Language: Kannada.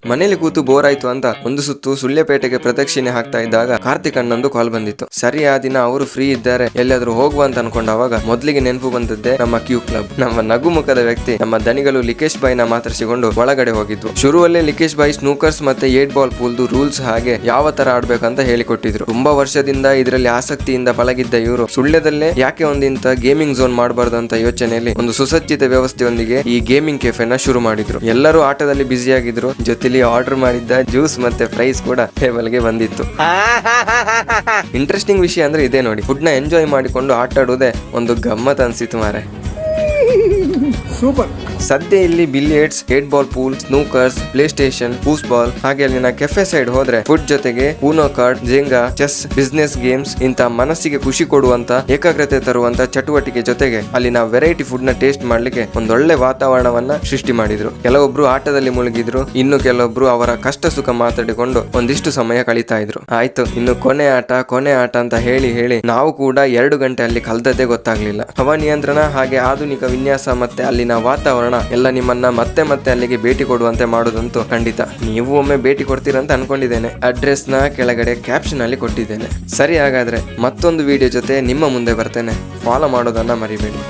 ಮನೇಲಿ ಕೂತು ಬೋರ್ ಆಯ್ತು ಅಂತ ಒಂದು ಸುತ್ತು ಸುಳ್ಯಪೇಟೆಗೆ ಪ್ರದಕ್ಷಿಣೆ ಹಾಕ್ತಾ ಇದ್ದಾಗ ಕಾರ್ತಿಕ್ ಅಣ್ಣಂದು ಕಾಲ್ ಬಂದಿತ್ತು. ಸರಿ ಆ ದಿನ ಅವರು ಫ್ರೀ ಇದ್ದಾರೆ, ಎಲ್ಲಾದ್ರೂ ಹೋಗುವ ಅಂತ ಅನ್ಕೊಂಡಾಗ ಮೊದ್ಲಿಗೆ ನೆನಪು ಬಂದದ್ದೇ ನಮ್ಮ ಕ್ಯೂ ಕ್ಲಬ್. ನಮ್ಮ ನಗುಮುಖದ ವ್ಯಕ್ತಿ ನಮ್ಮ ದನಿಗಳು ಲಿಕೇಶ್ ಬಾಯ್ನ ಮಾತಾಡಿಸಿಕೊಂಡು ಒಳಗಡೆ ಹೋಗಿದ್ವು. ಶುರುವಲ್ಲೇ ಲಿಕೇಶ್ ಬಾಯ್ ಸ್ನೂಕರ್ಸ್ ಮತ್ತೆ 8 ಬಾಲ್ ಪೂಲ್ದು ರೂಲ್ಸ್ ಹಾಗೆ ಯಾವ ತರ ಆಡ್ಬೇಕಂತ ಹೇಳಿಕೊಟ್ಟಿದ್ರು. ತುಂಬಾ ವರ್ಷದಿಂದ ಇದರಲ್ಲಿ ಆಸಕ್ತಿಯಿಂದ ಪಳಗಿದ್ದ ಇವರು ಸುಳ್ಯದಲ್ಲೇ ಯಾಕೆ ಒಂದಿಂತ ಗೇಮಿಂಗ್ ಝೋನ್ ಮಾಡಬಾರ್ದು ಅಂತ ಯೋಚನೆಯಲ್ಲಿ ಒಂದು ಸುಸಜ್ಜಿತ ವ್ಯವಸ್ಥೆಯೊಂದಿಗೆ ಈ ಗೇಮಿಂಗ್ ಕೆಫೆನ ಶುರು ಮಾಡಿದ್ರು. ಎಲ್ಲರೂ ಆಟದಲ್ಲಿ ಬ್ಯುಸಿ ಆಗಿದ್ರು. ಜೊತೆಲಿ ಆರ್ಡರ್ ಮಾಡಿದ್ದ ಜ್ಯೂಸ್ ಮತ್ತೆ ಪ್ರೈಸ್ ಕೂಡ ಟೇಬಲ್ ಗೆ ಬಂದಿತ್ತು. ಇಂಟ್ರೆಸ್ಟಿಂಗ್ ವಿಷಯ ಅಂದ್ರೆ ಇದೇ ನೋಡಿ, ಫುಡ್ ನ ಎಂಜಾಯ್ ಮಾಡಿಕೊಂಡು ಆಟ ಆಡುವುದೇ ಒಂದು ಗಮ್ಮತ್ ಅನ್ಸಿತ್ತು ಮಾರೆ. ಸೂಪರ್. ಸದ್ಯ ಇಲ್ಲಿ billiards, 8 ball pool, snookers, PlayStation, foosball ಹಾಗೆ ಅಲ್ಲಿನ ಕೆಫೆ ಸೈಡ್ ಹೋದ್ರೆ ಫುಡ್ ಜೊತೆಗೆ Uno card, Jenga, chess, business games ಇಂತ ಮನಸ್ಸಿಗೆ ಖುಷಿ ಕೊಡುವಂತ ಏಕಾಗ್ರತೆ ತರುವಂತ ಚಟುವಟಿಕೆ ಜೊತೆಗೆ ಅಲ್ಲಿನ ವೆರೈಟಿ ಫುಡ್ ನ ಟೇಸ್ಟ್ ಮಾಡ್ಲಿಕ್ಕೆ ಒಂದೊಳ್ಳೆ ವಾತಾವರಣವನ್ನ ಸೃಷ್ಟಿ ಮಾಡಿದ್ರು. ಕೆಲವೊಬ್ರು ಆಟದಲ್ಲಿ ಮುಳುಗಿದ್ರು, ಇನ್ನು ಕೆಲವೊಬ್ರು ಅವರ ಕಷ್ಟ ಸುಖ ಮಾತಾಡಿಕೊಂಡು ಒಂದಿಷ್ಟು ಸಮಯ ಕಳೀತಾ ಇದ್ರು. ಆಯ್ತು, ಇನ್ನು ಕೊನೆ ಆಟ ಅಂತ ಹೇಳಿ ನಾವು ಕೂಡ 2 ಗಂಟೆ ಅಲ್ಲಿ ಕಲ್ದದ್ದೇ ಗೊತ್ತಾಗ್ಲಿಲ್ಲ. ಹವಾನಿಯಂತ್ರಣ ಹಾಗೆ ಆಧುನಿಕ ವಿನ್ಯಾಸ ಮತ್ತೆ ಅಲ್ಲಿನ ವಾತಾವರಣ ಎಲ್ಲ ನಿಮ್ಮನ್ನ ಮತ್ತೆ ಅಲ್ಲಿಗೆ ಭೇಟಿ ಕೊಡುವಂತೆ ಮಾಡೋದಂತೂ ಖಂಡಿತ. ನೀವು ಒಮ್ಮೆ ಭೇಟಿ ಕೊಡ್ತೀರಂತ ಅನ್ಕೊಂಡಿದ್ದೇನೆ. ಅಡ್ರೆಸ್ ನ ಕೆಳಗಡೆ ಕ್ಯಾಪ್ಷನ್ ಅಲ್ಲಿ ಕೊಟ್ಟಿದ್ದೇನೆ. ಸರಿ, ಹಾಗಾದ್ರೆ ಮತ್ತೊಂದು ವಿಡಿಯೋ ಜೊತೆ ನಿಮ್ಮ ಮುಂದೆ ಬರ್ತೇನೆ. ಫಾಲೋ ಮಾಡೋದನ್ನ ಮರಿಬೇಡಿ.